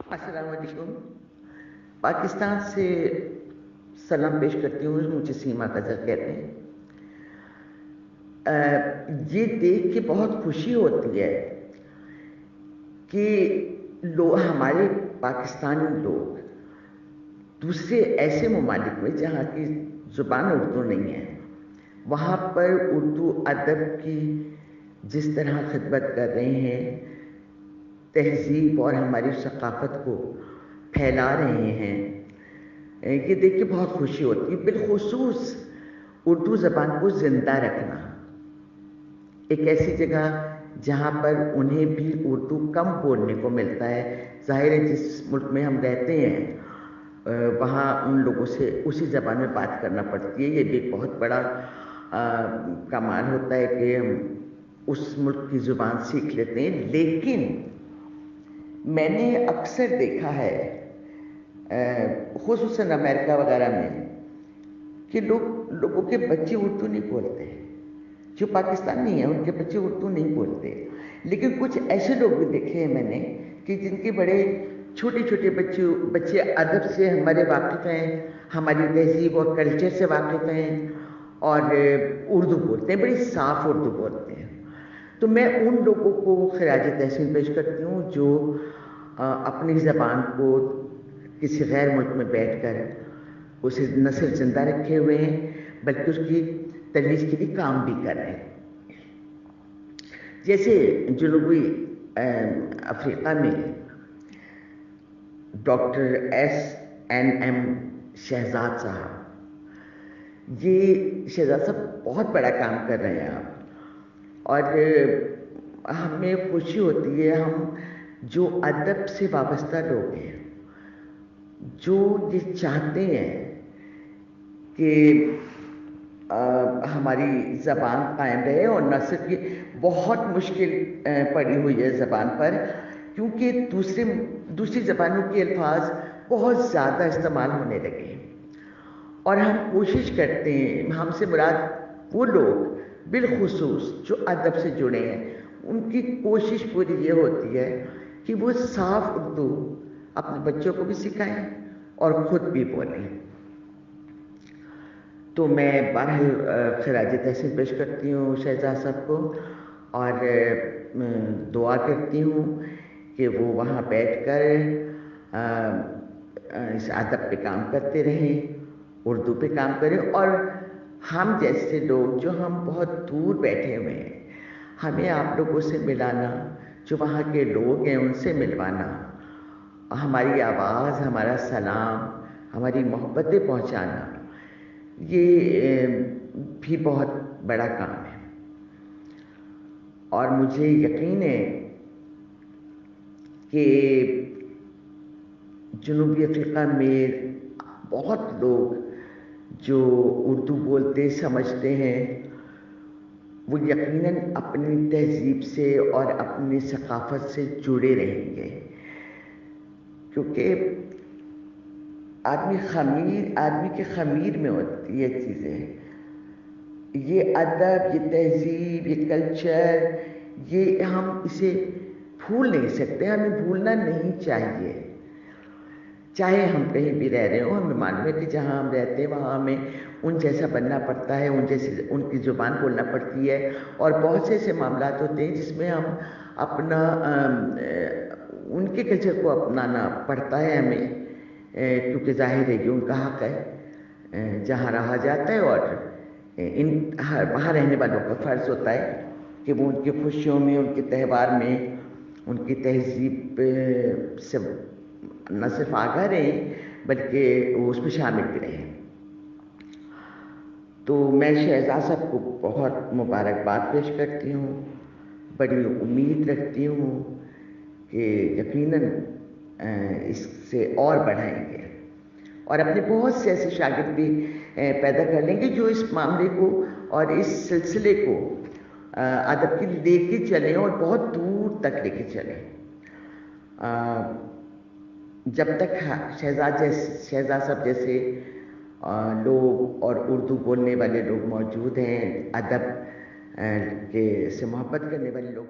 अस्सलाम वालेकुम। पाकिस्तान से सलाम पेश करती हूँ। मुझे सीमा कज़र कहते हैं। ये देख के बहुत खुशी होती है कि लोग, हमारे पाकिस्तानी लोग दूसरे ऐसे ममालिक में जहाँ की ज़ुबान उर्दू नहीं है, वहाँ पर उर्दू अदब की जिस तरह खिदमत कर रहे हैं, तहज़ीब और हमारी सक़ाफ़त को फैला रहे हैं, ये देख के बहुत खुशी होती है। बिलख़ुसूस उर्दू ज़बान को ज़िंदा रखना, एक ऐसी जगह जहाँ पर उन्हें भी उर्दू कम बोलने को मिलता है। ज़ाहिर है जिस मुल्क में हम रहते हैं वहाँ उन लोगों से उसी ज़बान में बात करना पड़ती है। ये भी एक बहुत बड़ा कमाल होता है कि हम उस मुल्क की ज़ुबान सीख लेते हैं। लेकिन मैंने अक्सर देखा है ख़ुसूसन अमेरिका वगैरह में कि लोगों के बच्चे उर्दू नहीं बोलते। जो पाकिस्तानी हैं उनके बच्चे उर्दू नहीं बोलते। लेकिन कुछ ऐसे लोग भी देखे हैं मैंने कि जिनके बड़े छोटे छोटे बच्चे अदब से हमारे वाकिफ़ हैं, हमारी तहज़ीब और कल्चर से वाकिफ़ हैं और उर्दू बोलते हैं, बड़ी साफ़ उर्दू बोलते हैं। तो मैं उन लोगों को ख़िराज तहसीन पेश करती हूँ जो अपनी ज़बान को किसी गैर मुल्क में बैठकर उसे न सिर्फ ज़िंदा रखे हुए हैं बल्कि उसकी तजवीज़ के लिए काम भी कर रहे हैं। जैसे जनूबी अफ्रीका में डॉक्टर SNM शहजाद साहब, ये शहजाद साहब बहुत बड़ा काम कर रहे हैं और हमें खुशी होती है, हम जो अदब से वाबस्ता लोग हैं, जो ये चाहते हैं कि हमारी ज़बान कायम रहे और न सिर्फ ये बहुत मुश्किल पड़ी हुई है ज़बान पर, क्योंकि दूसरी ज़बानों के अल्फाज बहुत ज़्यादा इस्तेमाल होने लगे हैं और हम कोशिश करते हैं, हमसे मुराद वो लोग बिलख़ुसूस जो अदब से जुड़े हैं, उनकी कोशिश पूरी ये होती है कि वो साफ़ उर्दू अपने बच्चों को भी सिखाएं और ख़ुद भी बोलें। तो मैं बहरहाल ख़िराज तहसीन पेश करती हूँ शहजाद साहब को और दुआ करती हूँ कि वो वहाँ बैठकर इस अदब पे काम करते रहें, उर्दू पे काम करें और हम जैसे लोग जो हम बहुत दूर बैठे हुए हैं, हमें आप लोगों से मिलाना, जो वहाँ के लोग हैं उनसे मिलवाना, हमारी आवाज़, हमारा सलाम, हमारी मोहब्बतें पहुँचाना, ये भी बहुत बड़ा काम है। और मुझे यकीन है कि जनूबी अफ्रीका में बहुत लोग जो उर्दू बोलते समझते हैं, वो यकीनन अपनी तहज़ीब से और अपनी सक़ाफ़त से जुड़े रहेंगे, क्योंकि आदमी के ख़मीर में होती ये चीज़ें, ये अदब, ये तहज़ीब, ये कल्चर, ये हम इसे भूल नहीं सकते, हमें भूलना नहीं चाहिए। चाहे हम कहीं भी रह रहे हों, हमें मालूम है कि जहाँ हम रहते हैं वहाँ हमें उन जैसा बनना पड़ता है, उन जैसी उनकी ज़ुबान बोलना पड़ती है और बहुत से ऐसे मामलात होते हैं जिसमें हम अपना उनके कल्चर को अपनाना पड़ता है हमें, क्योंकि ज़ाहिर है कि उनका हक़ है जहाँ रहा जाता है और वहाँ रहने वालों का फ़र्ज़ होता है कि वो उनकी खुशियों में, उनके त्यौहार में, उनकी तहज़ीब से न सिर्फ आगाह रहें बल्कि वो उसमें शामिल भी रहें। तो मैं शहजाद साहब को बहुत मुबारकबाद पेश करती हूँ, बड़ी उम्मीद रखती हूँ कि यकीनन इससे और बढ़ाएंगे और अपने बहुत से ऐसे शागिर्द भी पैदा कर लेंगे जो इस मामले को और इस सिलसिले को अदब की लेके चलें और बहुत दूर तक लेके चलें। जब तक शहजाद साहब जैसे लोग और उर्दू बोलने वाले लोग मौजूद हैं, अदब के से मोहब्बत करने वाले लोग